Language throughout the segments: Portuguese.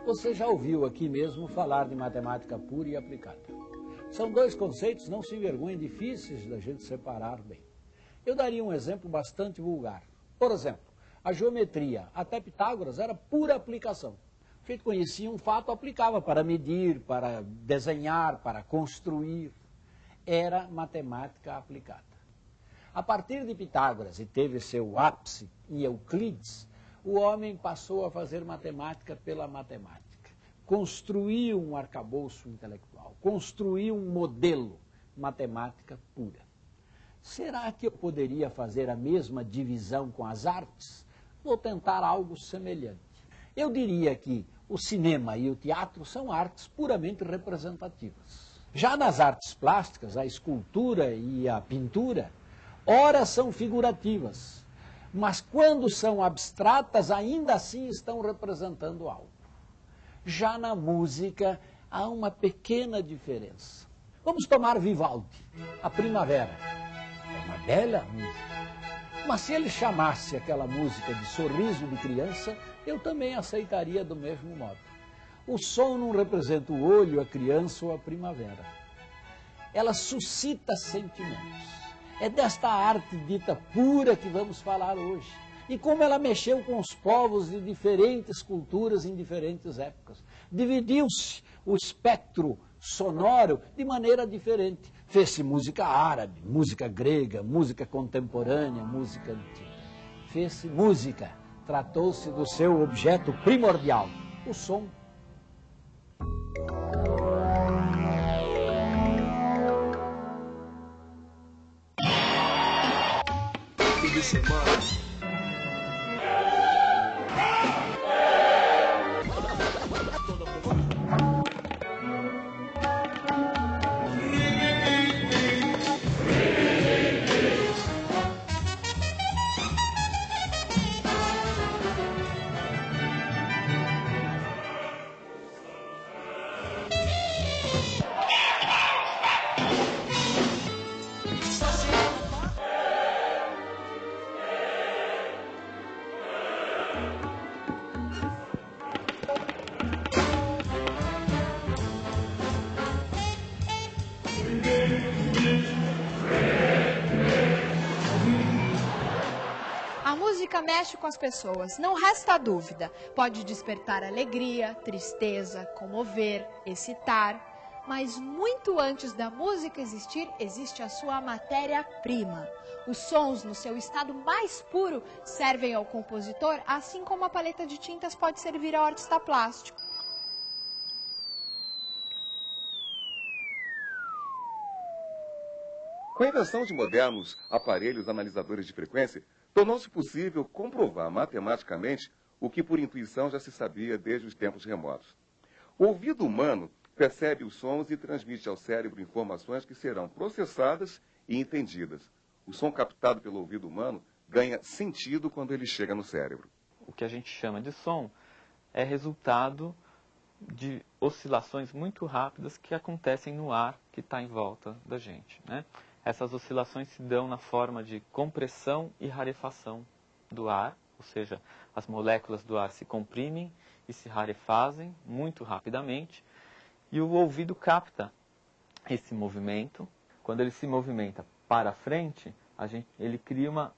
Você já ouviu aqui mesmo falar de matemática pura e aplicada. São dois conceitos, não se envergonhem, difíceis da gente separar bem. Eu daria um exemplo bastante vulgar. Por exemplo, a geometria, até Pitágoras, era pura aplicação. O sujeito conhecia um fato, aplicava para medir, para desenhar, para construir. Era matemática aplicada. A partir de Pitágoras, e teve seu ápice em Euclides, o homem passou a fazer matemática pela matemática. Construiu um arcabouço intelectual, construiu um modelo, matemática pura. Será que eu poderia fazer a mesma divisão com as artes? Vou tentar algo semelhante. Eu diria que o cinema e o teatro são artes puramente representativas. Já nas artes plásticas, a escultura e a pintura, ora são figurativas, mas quando são abstratas, ainda assim estão representando algo. Já na música, há uma pequena diferença. Vamos tomar Vivaldi, A Primavera. É uma bela música. Mas se ele chamasse aquela música de Sorriso de Criança, eu também aceitaria do mesmo modo. O som não representa o olho, a criança ou a primavera. Ela suscita sentimentos. É desta arte dita pura que vamos falar hoje. E como ela mexeu com os povos de diferentes culturas em diferentes épocas. Dividiu-se o espectro sonoro de maneira diferente. Fez-se música árabe, música grega, música contemporânea, música antiga. Fez-se música, tratou-se do seu objeto primordial, o som. A música mexe com as pessoas, não resta dúvida. Pode despertar alegria, tristeza, comover, excitar. Mas muito antes da música existir, existe a sua matéria-prima. Os sons, no seu estado mais puro, servem ao compositor, assim como a paleta de tintas pode servir ao artista plástico. Com a invenção de modernos aparelhos analisadores de frequência, tornou-se possível comprovar matematicamente o que por intuição já se sabia desde os tempos remotos. O ouvido humano percebe os sons e transmite ao cérebro informações que serão processadas e entendidas. O som captado pelo ouvido humano ganha sentido quando ele chega no cérebro. O que a gente chama de som é resultado de oscilações muito rápidas que acontecem no ar que está em volta da gente, né? Essas oscilações se dão na forma de compressão e rarefação do ar, ou seja, as moléculas do ar se comprimem e se rarefazem muito rapidamente, e o ouvido capta esse movimento. Quando ele se movimenta para frente, ele cria uma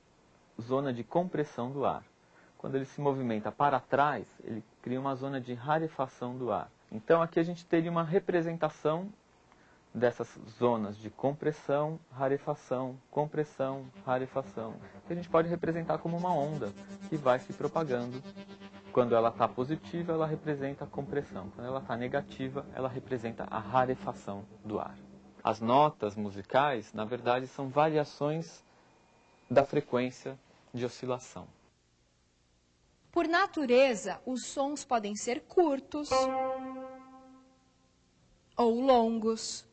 zona de compressão do ar. Quando ele se movimenta para trás, ele cria uma zona de rarefação do ar. Então aqui a gente teria uma representação dessas zonas de compressão, rarefação, que a gente pode representar como uma onda que vai se propagando. Quando ela está positiva, ela representa a compressão. Quando ela está negativa, ela representa a rarefação do ar. As notas musicais, na verdade, são variações da frequência de oscilação. Por natureza, os sons podem ser curtos ou longos,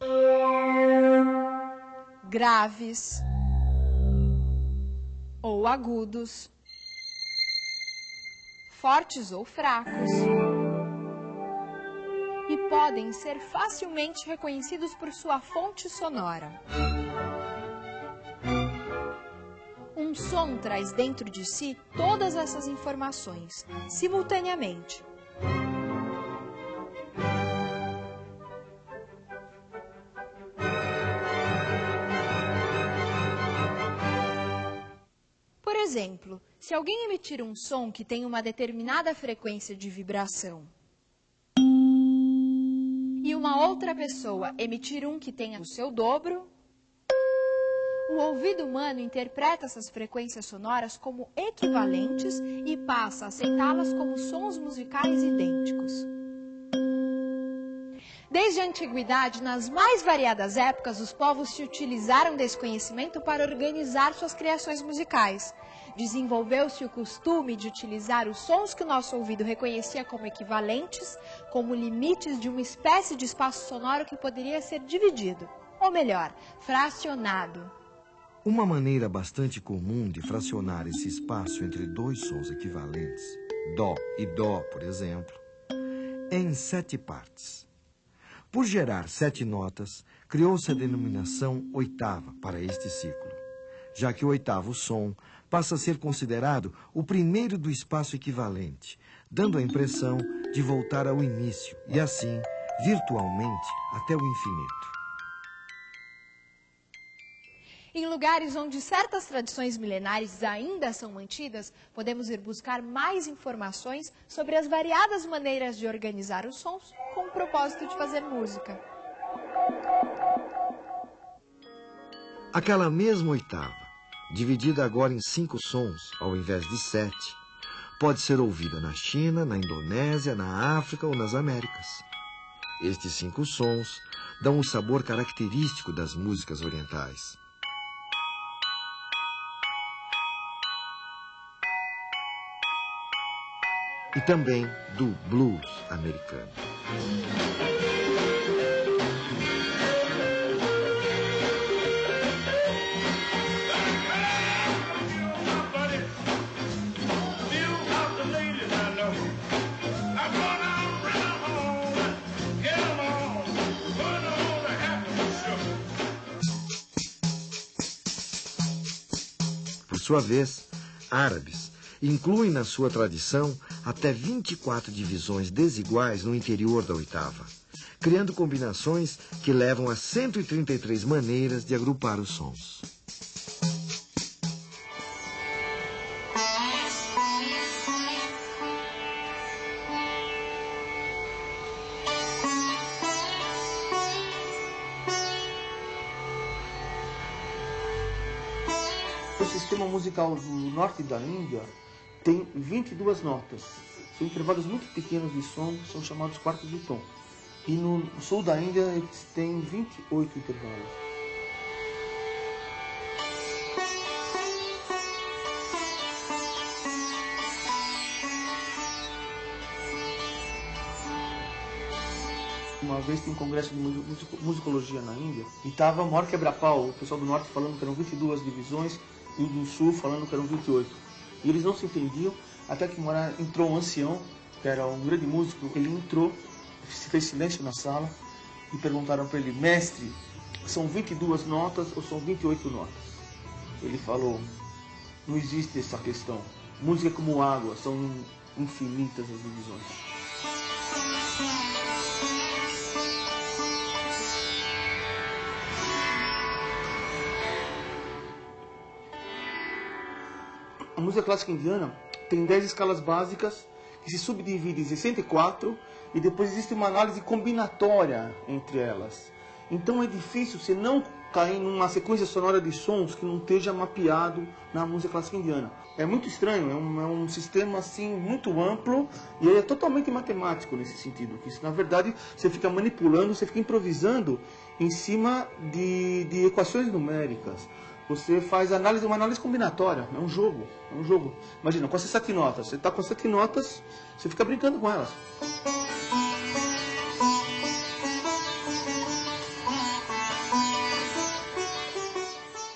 graves ou agudos, fortes ou fracos, e podem ser facilmente reconhecidos por sua fonte sonora. Um som traz dentro de si todas essas informações, simultaneamente. exemplo, se alguém emitir um som que tem uma determinada frequência de vibração e uma outra pessoa emitir um que tenha o seu dobro, o ouvido humano interpreta essas frequências sonoras como equivalentes e passa a aceitá-las como sons musicais idênticos. Desde a antiguidade, nas mais variadas épocas, os povos se utilizaram desse conhecimento para organizar suas criações musicais. Desenvolveu-se o costume de utilizar os sons que o nosso ouvido reconhecia como equivalentes, como limites de uma espécie de espaço sonoro que poderia ser dividido, ou melhor, fracionado. Uma maneira bastante comum de fracionar esse espaço entre dois sons equivalentes, Dó e Dó, por exemplo, é em 7 partes. Por gerar 7 notas, criou-se a denominação oitava para este ciclo, já que o oitavo som passa a ser considerado o primeiro do espaço equivalente, dando a impressão de voltar ao início e, assim, virtualmente, até o infinito. Em lugares onde certas tradições milenares ainda são mantidas, podemos ir buscar mais informações sobre as variadas maneiras de organizar os sons com o propósito de fazer música. Aquela mesma oitava, dividida agora em 5 sons, ao invés de 7, pode ser ouvida na China, na Indonésia, na África ou nas Américas. Estes 5 sons dão o sabor característico das músicas orientais. E também do blues americano. Por sua vez, árabes incluem na sua tradição até 24 divisões desiguais no interior da oitava, criando combinações que levam a 133 maneiras de agrupar os sons. O sistema musical do norte da Índia tem 22 notas. São intervalos muito pequenos de som, que são chamados quartos de tom. E no sul da Índia eles têm 28 intervalos. Uma vez tem um congresso de musicologia na Índia e estava o maior quebra-pau, o pessoal do norte falando que eram 22 divisões e o do sul falando que eram 28. E eles não se entendiam, até que entrou um ancião, que era um grande músico. Ele entrou, se fez silêncio na sala e perguntaram para ele: mestre, são 22 notas ou são 28 notas? Ele falou: não existe essa questão. Música é como água, são infinitas as divisões. A música clássica indiana tem 10 escalas básicas que se subdividem em 64 e depois existe uma análise combinatória entre elas. Então é difícil você não cair numa sequência sonora de sons que não esteja mapeado na música clássica indiana. É muito estranho, é um sistema assim muito amplo e é totalmente matemático nesse sentido. Que na verdade você fica manipulando, você fica improvisando em cima de equações numéricas. Você faz uma análise combinatória, é um jogo. Imagina, com essas 7 notas, você está com 7 notas, você fica brincando com elas.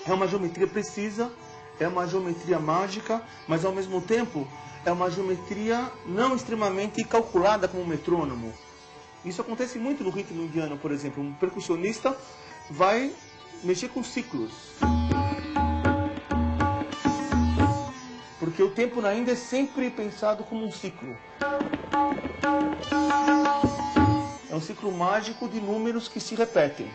É uma geometria precisa, é uma geometria mágica, mas ao mesmo tempo é uma geometria não extremamente calculada como um metrônomo. Isso acontece muito no ritmo indiano, por exemplo. Um percussionista vai mexer com ciclos. Porque o tempo na Índia é sempre pensado como um ciclo. É um ciclo mágico de números que se repetem.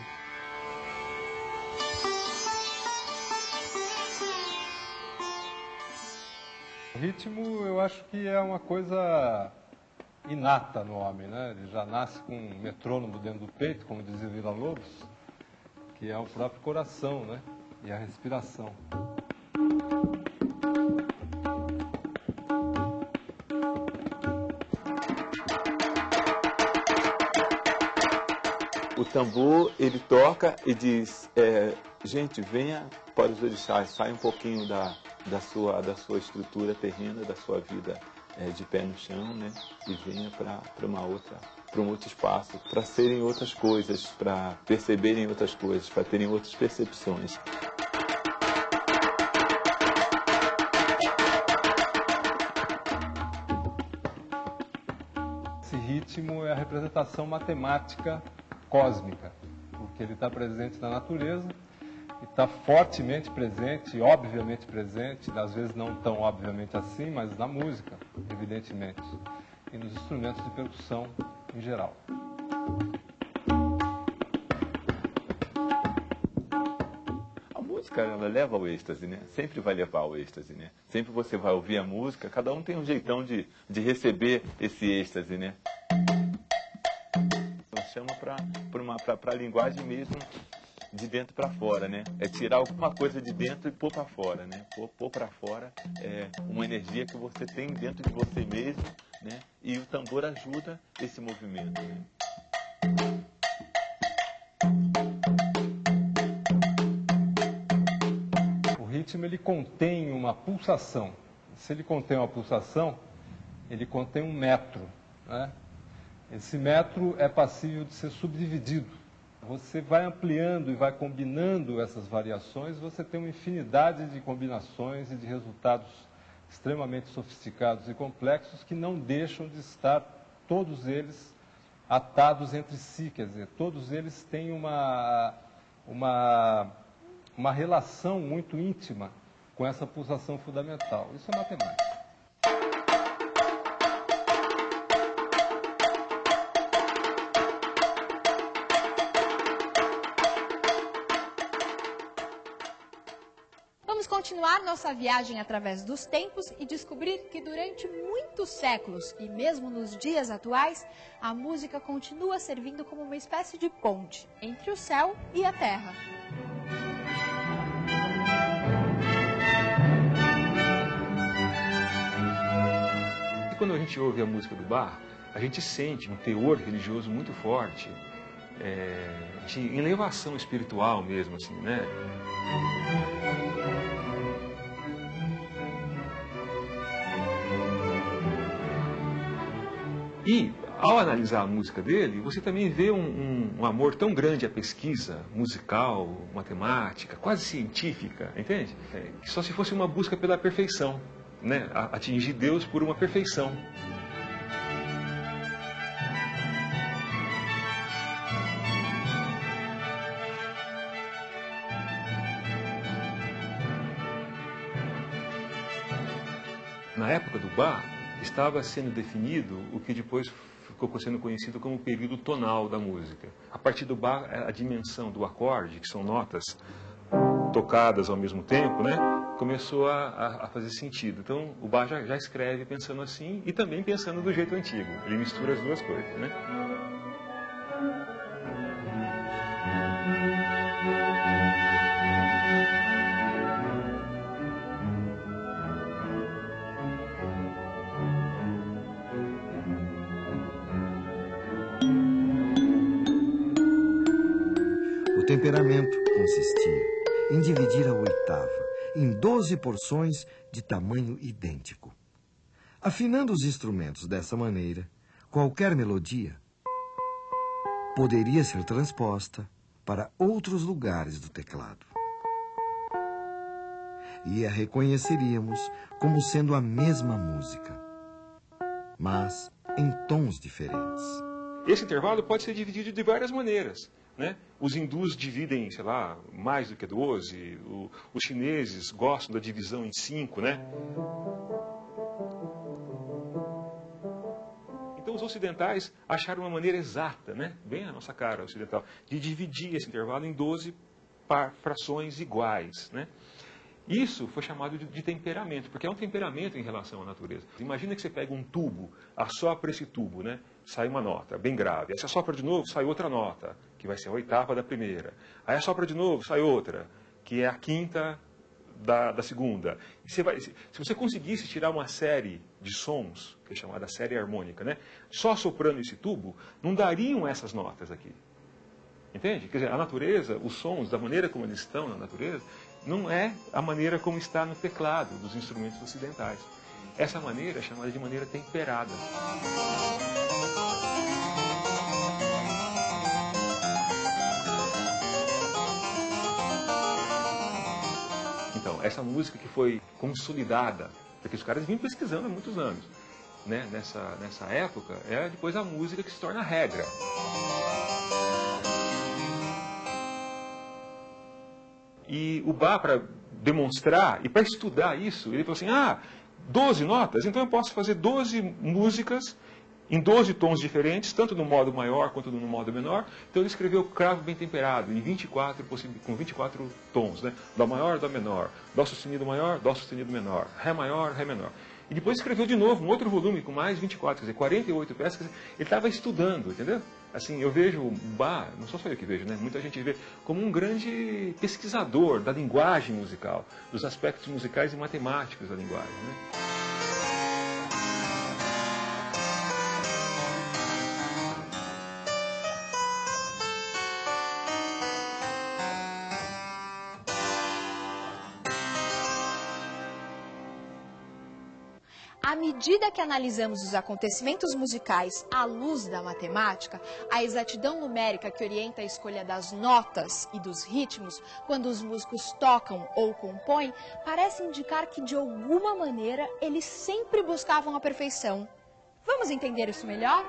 Ritmo, eu acho que é uma coisa inata no homem, né? Ele já nasce com um metrônomo dentro do peito, como dizia Villa-Lobos, que é o próprio coração, né? E a respiração. O tambor, ele toca e diz, gente, venha para os orixás, saia um pouquinho da sua estrutura terrena, da sua vida de pé no chão, né? E venha para um outro espaço, para serem outras coisas, para perceberem outras coisas, para terem outras percepções. Esse ritmo é a representação matemática cósmica, porque ele está presente na natureza, e está fortemente presente, obviamente presente, às vezes não tão obviamente assim, mas na música, evidentemente, e nos instrumentos de percussão em geral. A música, ela leva ao êxtase, né? Sempre vai levar ao êxtase, né? Sempre você vai ouvir a música, cada um tem um jeitão de receber esse êxtase, né? Chama para a linguagem mesmo de dentro para fora, né? É tirar alguma coisa de dentro e pôr para fora, né? Pôr para fora uma energia que você tem dentro de você mesmo, né? E o tambor ajuda esse movimento, né? O ritmo, ele contém uma pulsação. Se ele contém uma pulsação, ele contém um metro, né? Esse metro é passível de ser subdividido. Você vai ampliando e vai combinando essas variações, você tem uma infinidade de combinações e de resultados extremamente sofisticados e complexos que não deixam de estar, todos eles, atados entre si. Quer dizer, todos eles têm uma relação muito íntima com essa pulsação fundamental. Isso é matemática. Vamos continuar nossa viagem através dos tempos e descobrir que durante muitos séculos, e mesmo nos dias atuais, a música continua servindo como uma espécie de ponte entre o céu e a terra. E quando a gente ouve a música do Bach, a gente sente um teor religioso muito forte, de elevação espiritual mesmo, assim, né? E, ao analisar a música dele, você também vê um amor tão grande à pesquisa musical, matemática, quase científica, entende? Que só se fosse uma busca pela perfeição, né? Atingir Deus por uma perfeição. Na época do Bach, estava sendo definido o que depois ficou sendo conhecido como o período tonal da música. A partir do Bach, a dimensão do acorde, que são notas tocadas ao mesmo tempo, né, começou a fazer sentido. Então, o Bach já escreve pensando assim e também pensando do jeito antigo. Ele mistura as duas coisas, né? O temperamento consistia em dividir a oitava em 12 porções de tamanho idêntico. Afinando os instrumentos dessa maneira, qualquer melodia poderia ser transposta para outros lugares do teclado. E a reconheceríamos como sendo a mesma música, mas em tons diferentes. Esse intervalo pode ser dividido de várias maneiras, né? Os hindus dividem, sei lá, mais do que 12, os chineses gostam da divisão em 5, né? Então os ocidentais acharam uma maneira exata, né? Bem a nossa cara ocidental, de dividir esse intervalo em 12 frações iguais, né? Isso foi chamado de temperamento, porque é um temperamento em relação à natureza. Imagina que você pega um tubo, assopra esse tubo, né? Sai uma nota bem grave. Aí você assopra de novo, sai outra nota, que vai ser a oitava da primeira. Aí assopra de novo, sai outra, que é a quinta da segunda. E se você conseguisse tirar uma série de sons, que é chamada série harmônica, né? Só soprando esse tubo, não dariam essas notas aqui. Entende? Quer dizer, a natureza, os sons, da maneira como eles estão na natureza, não é a maneira como está no teclado dos instrumentos ocidentais. Essa maneira é chamada de maneira temperada. Então, essa música que foi consolidada, porque os caras vinham pesquisando há muitos anos, né? Nessa época, é depois a música que se torna regra. E o Bach, para demonstrar e para estudar isso, ele falou assim, 12 notas, então eu posso fazer 12 músicas em 12 tons diferentes, tanto no modo maior quanto no modo menor. Então ele escreveu Cravo Bem Temperado, em 24, com 24 tons, né? Dó maior, Dó menor, Dó sustenido maior, Dó sustenido menor, Ré maior, Ré menor. E depois escreveu de novo um outro volume com mais 24, quer dizer, 48 peças, quer dizer, ele estava estudando, entendeu? Assim, eu vejo o Bach, não só sou eu que vejo, né? Muita gente vê como um grande pesquisador da linguagem musical, dos aspectos musicais e matemáticos da linguagem, né? À medida que analisamos os acontecimentos musicais à luz da matemática, a exatidão numérica que orienta a escolha das notas e dos ritmos quando os músicos tocam ou compõem parece indicar que, de alguma maneira, eles sempre buscavam a perfeição. Vamos entender isso melhor?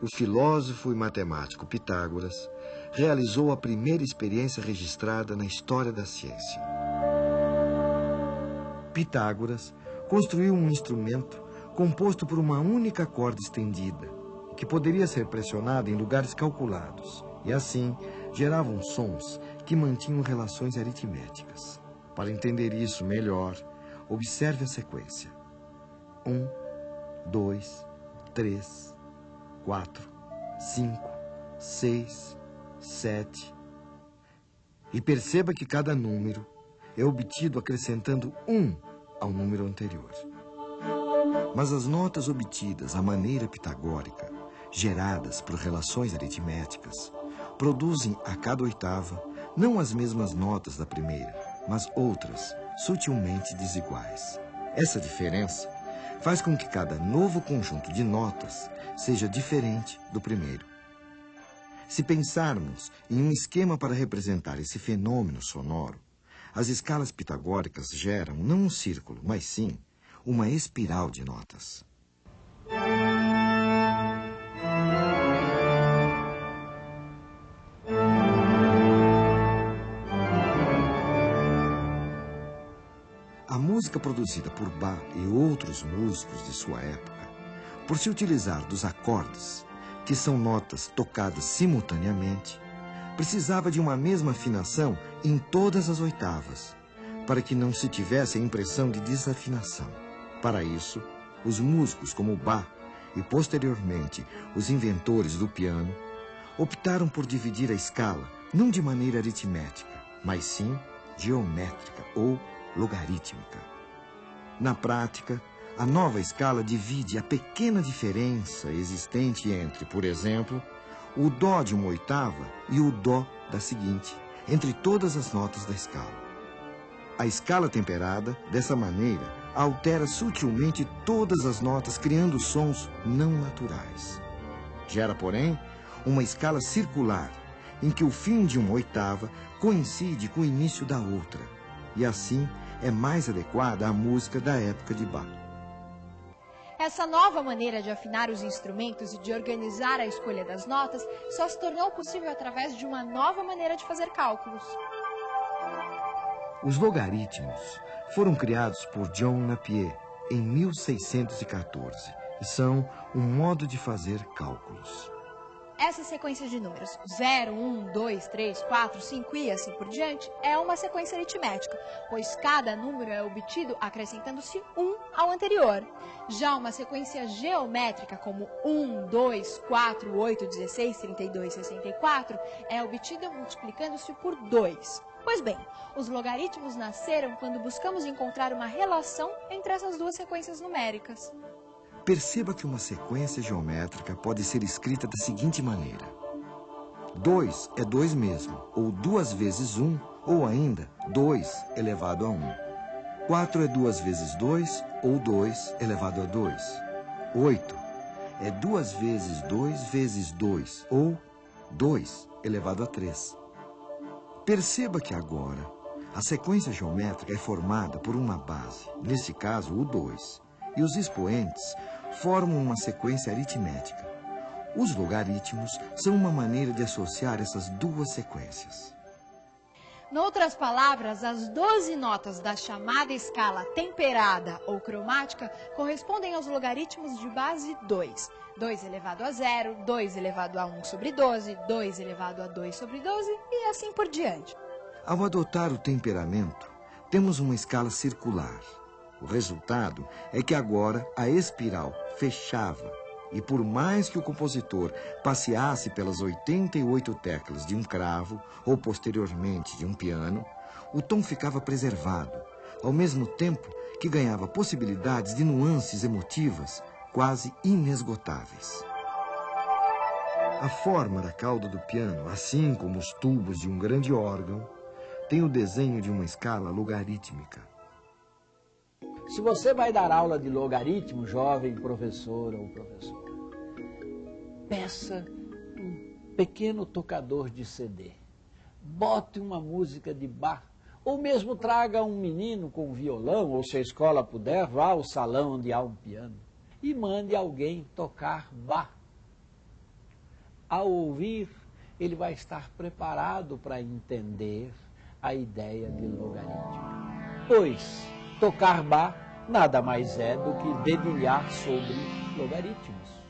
O filósofo e matemático Pitágoras realizou a primeira experiência registrada na história da ciência. Pitágoras construiu um instrumento composto por uma única corda estendida, que poderia ser pressionada em lugares calculados, e assim geravam sons que mantinham relações aritméticas. Para entender isso melhor, observe a sequência. 1, 2, 3, 4, 5, 6, 7. E perceba que cada número é obtido acrescentando 1 ao número anterior. Mas as notas obtidas à maneira pitagórica, geradas por relações aritméticas, produzem a cada oitava não as mesmas notas da primeira, mas outras sutilmente desiguais. Essa diferença faz com que cada novo conjunto de notas seja diferente do primeiro. Se pensarmos em um esquema para representar esse fenômeno sonoro, as escalas pitagóricas geram não um círculo, mas sim uma espiral de notas. A música produzida por Bach e outros músicos de sua época, por se utilizar dos acordes, que são notas tocadas simultaneamente, precisava de uma mesma afinação em todas as oitavas, para que não se tivesse a impressão de desafinação. Para isso, os músicos como Bach e, posteriormente, os inventores do piano, optaram por dividir a escala não de maneira aritmética, mas sim geométrica ou logarítmica. Na prática, a nova escala divide a pequena diferença existente entre, por exemplo, o dó de uma oitava e o dó da seguinte, entre todas as notas da escala. A escala temperada, dessa maneira, altera sutilmente todas as notas, criando sons não naturais. Gera, porém, uma escala circular, em que o fim de uma oitava coincide com o início da outra, e assim é mais adequada à música da época de Bach. Essa nova maneira de afinar os instrumentos e de organizar a escolha das notas só se tornou possível através de uma nova maneira de fazer cálculos. Os logaritmos foram criados por John Napier em 1614 e são um modo de fazer cálculos. Essa sequência de números 0, 1, 2, 3, 4, 5 e assim por diante é uma sequência aritmética, pois cada número é obtido acrescentando-se 1 ao anterior. Já uma sequência geométrica como 1, 2, 4, 8, 16, 32, 64 é obtida multiplicando-se por 2. Pois bem, os logaritmos nasceram quando buscamos encontrar uma relação entre essas duas sequências numéricas. Perceba que uma sequência geométrica pode ser escrita da seguinte maneira. 2 é 2 mesmo, ou 2 vezes 1, ou ainda 2 elevado a 1. 4 é 2 vezes 2, ou 2 elevado a 2. 8 é 2 vezes 2 vezes 2, ou 2 elevado a 3. Perceba que agora a sequência geométrica é formada por uma base, nesse caso o 2, e os expoentes formam uma sequência aritmética. Os logaritmos são uma maneira de associar essas duas sequências. Noutras palavras, as 12 notas da chamada escala temperada ou cromática correspondem aos logaritmos de base 2. 2 elevado a 0, 2 elevado a 1 sobre 12, 2 elevado a 2 sobre 12 e assim por diante. Ao adotar o temperamento, temos uma escala circular. O resultado é que agora a espiral fechava e por mais que o compositor passeasse pelas 88 teclas de um cravo ou posteriormente de um piano, o tom ficava preservado, ao mesmo tempo que ganhava possibilidades de nuances emotivas quase inesgotáveis. A forma da cauda do piano, assim como os tubos de um grande órgão, tem o desenho de uma escala logarítmica. Se você vai dar aula de logaritmo, jovem professor ou professora, peça um pequeno tocador de CD, bote uma música de Bach, ou mesmo traga um menino com violão, ou se a escola puder, vá ao salão onde há um piano, e mande alguém tocar Bach. Ao ouvir, ele vai estar preparado para entender a ideia de logaritmo. Pois, tocar Bach nada mais é do que dedilhar sobre logaritmos.